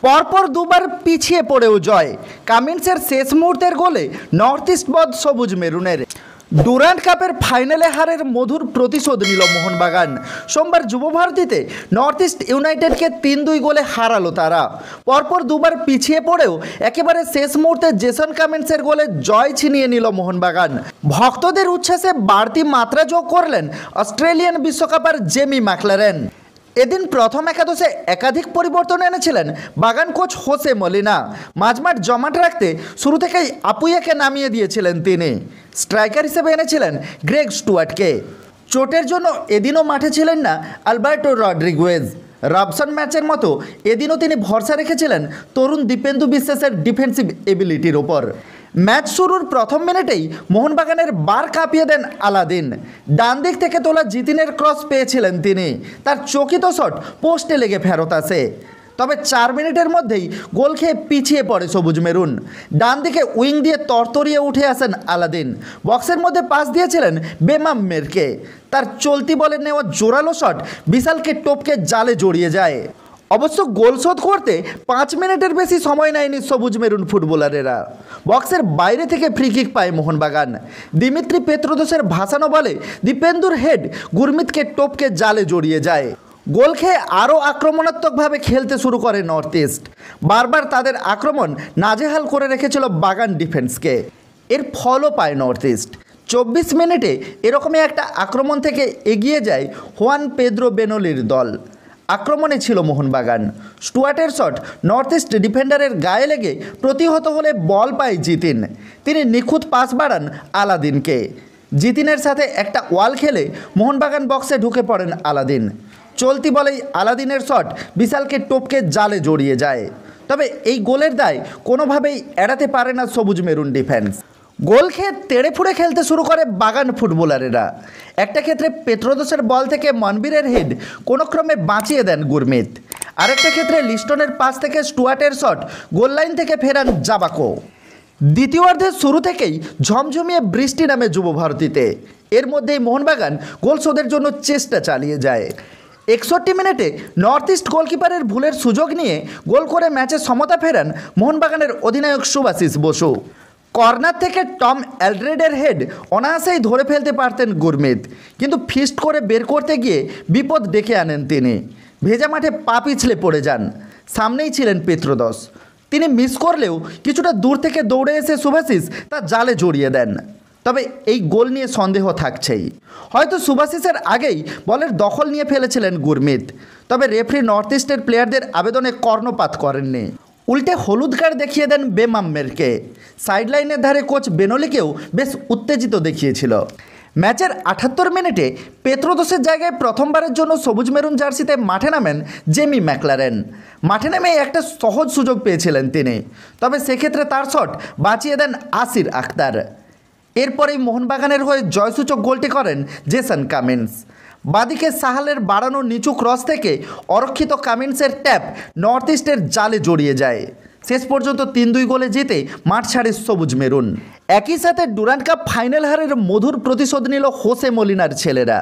পরপর দুবার পিছিয়ে পড়েও জয়। কামিন্সের শেষ মুহূর্তের গোলে নর্থ ইস্ট বধ সবুজ মেরুনের। ডুরান্ড কাপের ফাইনালে হারের মধুর প্রতিশোধ নিল মোহনবাগান। সোমবার যুবভারতীতে নর্থ ইস্ট ইউনাইটেডকে 3-2 গোলে হারালো তারা। পরপর দুবার পিছিয়ে পড়েও একেবারে শেষ মুহূর্তে জেসন কামিন্সের গোলে জয় ছিনিয়ে নিল মোহনবাগান। ভক্তদের উচ্ছ্বাসে বাড়তি মাত্রা যোগ করলেন অস্ট্রেলিয়ান বিশ্বকাপার জেমি ম্যাকলারেন। এদিন প্রথম একাদশে একাধিক পরিবর্তন এনেছিলেন বাগান কোচ হোসে মলিনা। মাঝমাঠ জমাট রাখতে শুরু থেকেই আপুইয়াকে নামিয়ে দিয়েছিলেন তিনি। স্ট্রাইকার হিসেবে এনেছিলেন গ্রেগ স্টুয়ার্টকে। চোটের জন্য এদিনও মাঠে ছিলেন না আলবার্টো রড্রিগুয়েজ। রবসন ম্যাচের মতো এদিনও তিনি ভরসা রেখেছিলেন তরুণ দীপেন্দু বিশ্বাসের ডিফেন্সিভ এবিলিটির ওপর। ম্যাচ শুরুর প্রথম মিনিটেই মোহনবাগানের বার কাঁপিয়ে দেন আলাদিন। ডান দিক থেকে তোলা জিতিনের ক্রস পেয়েছিলেন তিনি, তার চকিত শট পোস্টে লেগে ফেরত আসে। তবে 4 মিনিটের মধ্যেই গোল খেয়ে পিছিয়ে পড়ে সবুজ মেরুন। ডান দিকে উইং দিয়ে তরতরিয়ে উঠে আসেন আলাদিন। বক্সের মধ্যে পাস দিয়েছিলেন বেমাম্মেরকে। তার চলতি বলে নেওয়া জোরালো শট বিশালকে টপকে জালে জড়িয়ে যায়। অবশ্য গোল শোধ করতে 5 মিনিটের বেশি সময় নেয়নি সবুজ মেরুন ফুটবলারেরা। বক্সের বাইরে থেকে ফ্রি কিক পায় মোহনবাগান। দিমিত্রি পেত্রোদোসের ভাসানো বলে দীপেন্দুর হেড গুরমিতকে টপকে জালে জড়িয়ে যায়। গোল খেয়ে আরও আক্রমণাত্মকভাবে খেলতে শুরু করে নর্থ ইস্ট। বারবার তাদের আক্রমণ নাজেহাল করে রেখেছিল বাগান ডিফেন্সকে। এর ফলও পায় নর্থ ইস্ট। 24 মিনিটে এরকমই একটা আক্রমণ থেকে এগিয়ে যায় হুয়ান পেদ্রো বেনোলির দল। আক্রমণে ছিল মোহনবাগান। স্টুয়ার্টের শট নর্থ ইস্ট ডিফেন্ডারের গায়ে লেগে প্রতিহত হলে বল পায় জিতিন। তিনি নিখুঁত পাস বাড়ান আলাদিনকে। জিতিনের সাথে একটা ওয়াল খেলে মোহনবাগান বক্সে ঢুকে পড়েন আলাদিন। চলতি বলেই আলাদিনের শট বিশালকে টপকে জালে জড়িয়ে যায়। তবে এই গোলের দায় কোনোভাবেই এড়াতে পারে না সবুজ মেরুন ডিফেন্স। গোল খেয়ে তেড়ে ফুড়ে খেলতে শুরু করে বাগান ফুটবলারেরা। একটা ক্ষেত্রে পেত্রোদোসের বল থেকে মনবীরের হেড কোনোক্রমে বাঁচিয়ে দেন গুরমিত। আরেকটা ক্ষেত্রে লিস্টনের পাস থেকে স্টুয়ার্টের শট গোল লাইন থেকে ফেরান জাবাকো। দ্বিতীয়ার্ধের শুরু থেকেই ঝমঝমিয়ে বৃষ্টি নামে যুবভারতীতে। এর মধ্যেই মোহনবাগান গোল শোধের জন্য চেষ্টা চালিয়ে যায়। 61 মিনিটে নর্থ ইস্ট গোলকিপারের ভুলের সুযোগ নিয়ে গোল করে ম্যাচে সমতা ফেরান মোহনবাগানের অধিনায়ক সুভাশিস বসু। কর্নার থেকে টম অ্যালড্রেডের হেড অনায়াসেই ধরে ফেলতে পারতেন গুরমিত, কিন্তু ফিস্ট করে বের করতে গিয়ে বিপদ ডেকে আনেন তিনি। ভেজা মাঠে পা পিছলে পড়ে যান। সামনেই ছিলেন পেত্রোদস। তিনি মিস করলেও কিছুটা দূর থেকে দৌড়ে এসে সুভাশিস তা জালে জড়িয়ে দেন। তবে এই গোল নিয়ে সন্দেহ থাকছেই। হয়তো সুভাশিসের আগেই বলের দখল নিয়ে ফেলেছিলেন গুরমিত। তবে রেফারি নর্থ ইস্টের প্লেয়ারদের আবেদনে কর্ণপাত করেননি। উল্টে হলুদ কার্ড দেখিয়ে দেন বেমাম্মেরকে। সাইডলাইনের ধারে কোচ বেনোলিকেও বেশ উত্তেজিত দেখিয়েছিল। ম্যাচের 78 মিনিটে পেত্রোদোসের জায়গায় প্রথমবারের জন্য সবুজ মেরুন জার্সিতে মাঠে নামেন জেমি ম্যাকলারেন। মাঠে নেমে একটা সহজ সুযোগ পেয়েছিলেন তিনি, তবে সেক্ষেত্রে তার শট বাঁচিয়ে দেন আসির আখতার। এরপরেই মোহনবাগানের হয়ে জয়সূচক গোলটি করেন জেসন কামিন্স। বাদিকে সাহালের বাড়ানো নিচু ক্রস থেকে অরক্ষিত কামিন্সের ট্যাপ নর্থ ইস্টের জালে জড়িয়ে যায়। শেষ পর্যন্ত 3-2 গোলে জিতে মাঠ ছাড়ে সবুজ মেরুন। একই সাথে ডুরান্ড কাপ ফাইনাল হারের মধুর প্রতিশোধ নিল হোসে মলিনার ছেলেরা।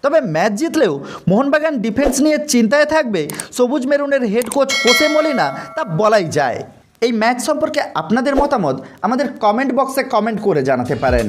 তবে ম্যাচ জিতলেও মোহনবাগান ডিফেন্স নিয়ে চিন্তায় থাকবে সবুজ মেরুনের হেড কোচ হোসে মলিনা, তা বলাই যায়। এই ম্যাচ সম্পর্কে আপনাদের মতামত আমাদের কমেন্ট বক্সে কমেন্ট করে জানাতে পারেন।